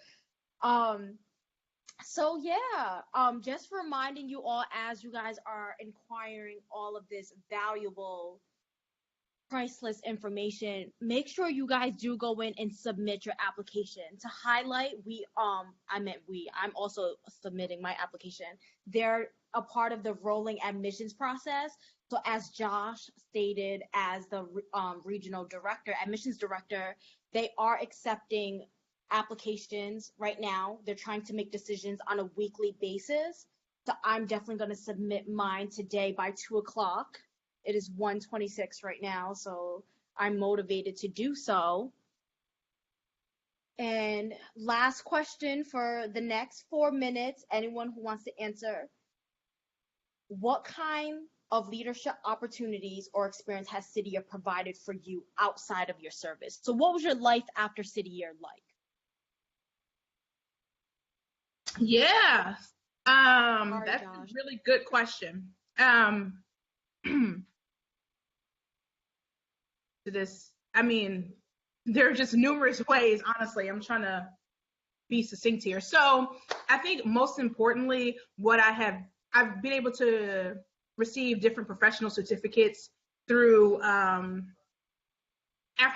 So yeah, just reminding you all as you guys are inquiring all of this valuable, priceless information, make sure you guys do go in and submit your application. To highlight, I'm also submitting my application. They're a part of the rolling admissions process. So as Josh stated, as the regional director, admissions director, they are accepting applications right now. They're trying to make decisions on a weekly basis. So I'm definitely going to submit mine today by 2:00. It is 1:26 right now, so I'm motivated to do so. And last question for the next 4 minutes, anyone who wants to answer. What kind of leadership opportunities or experience has City Year provided for you outside of your service? So what was your life after City Year like? Yeah, that's Josh. a really good question. This, I mean, there are just numerous ways, honestly. I'm trying to be succinct here. So I think most importantly, I've been able to receive different professional certificates through, after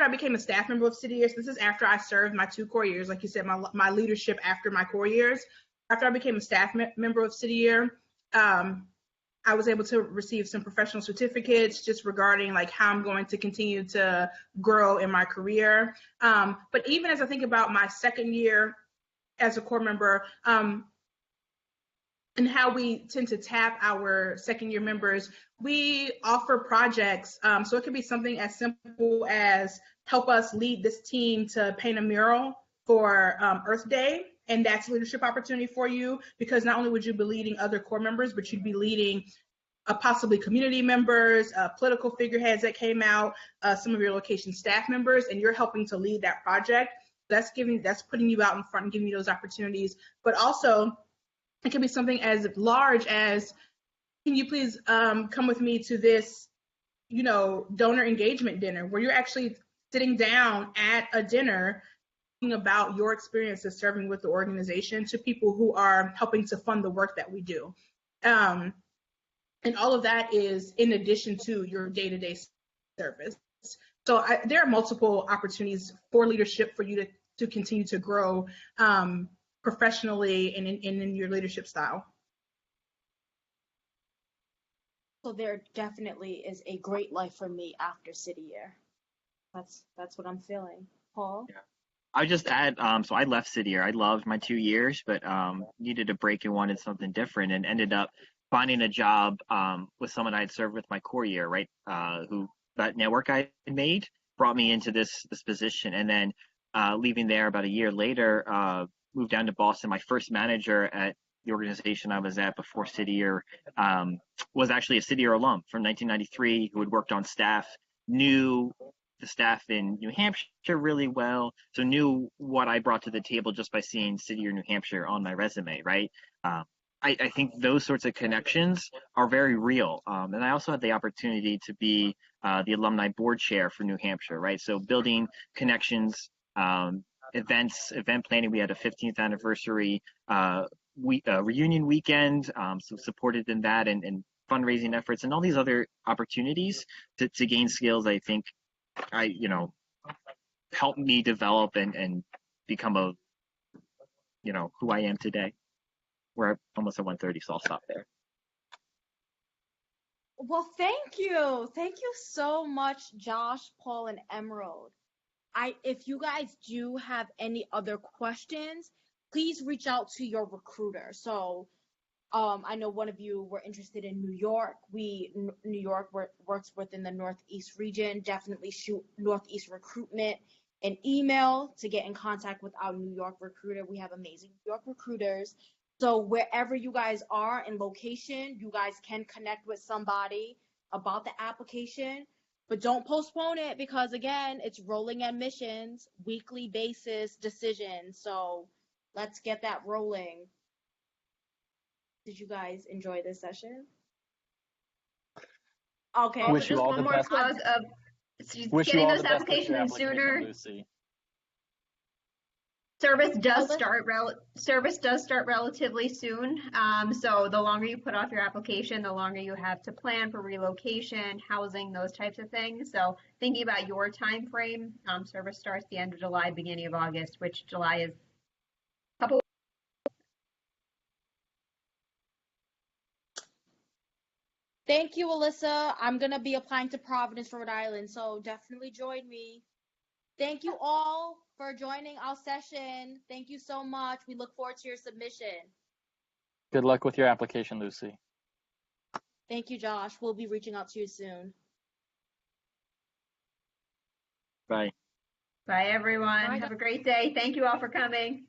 I became a staff member of City Year. So this is after I served my 2 core years, like you said, my leadership after my core years. After I became a staff member of City Year, I was able to receive some professional certificates just regarding like how I'm going to continue to grow in my career. But even as I think about my second year as a core member, and how we tend to tap our second year members, we offer projects. So it could be something as simple as help us lead this team to paint a mural for Earth Day. And that's a leadership opportunity for you, because not only would you be leading other core members, but you'd be leading possibly community members, political figureheads that came out, some of your location staff members, and you're helping to lead that project. That's putting you out in front and giving you those opportunities. But also, it can be something as large as, can you please come with me to this, donor engagement dinner, where you're actually sitting down at a dinner about your experience of serving with the organization to people who are helping to fund the work that we do. And all of that is in addition to your day-to-day service. So there are multiple opportunities for leadership for you to continue to grow professionally and in your leadership style. So there definitely is a great life for me after City Year. That's what I'm feeling. Paul? Yeah. I just add, so I left City Year. I loved my 2 years, but needed a break and wanted something different, and ended up finding a job with someone I had served with my core year, right? Who that network I had made brought me into this position, and then leaving there about a year later, moved down to Boston. My first manager at the organization I was at before City Year was actually a City Year alum from 1993 who had worked on staff, knew the staff in New Hampshire really well, so knew what I brought to the table just by seeing City Year New Hampshire on my resume, right? I think those sorts of connections are very real. And I also had the opportunity to be the alumni board chair for New Hampshire, right? So building connections, event planning. We had a 15th anniversary reunion weekend, so supported in that, and fundraising efforts and all these other opportunities to gain skills. I think helped me develop and become who I am today. We're almost at 1:30, so I'll stop there. Well, thank you. Thank you so much, Josh, Paul, and Emerald. If you guys do have any other questions, please reach out to your recruiter. So, I know one of you were interested in New York. New York works within the Northeast region. Definitely shoot Northeast Recruitment an email to get in contact with our New York recruiter. We have amazing New York recruiters. So wherever you guys are in location, you guys can connect with somebody about the application, but don't postpone it because again, it's rolling admissions, weekly basis decision. So let's get that rolling. Did you guys enjoy this session? Okay. Wish you just all one the more best. plug of Wish you getting all those the best with your applications application, sooner. Lucy. Service does start relatively soon. So the longer you put off your application, the longer you have to plan for relocation, housing, those types of things. So thinking about your time frame, service starts the end of July, beginning of August, which July is a couple. Thank you, Alyssa. I'm going to be applying to Providence, Rhode Island, so definitely join me. Thank you all for joining our session. Thank you so much. We look forward to your submission. Good luck with your application, Lucy. Thank you, Josh. We'll be reaching out to you soon. Bye. Bye, everyone. Bye. Have a great day. Thank you all for coming.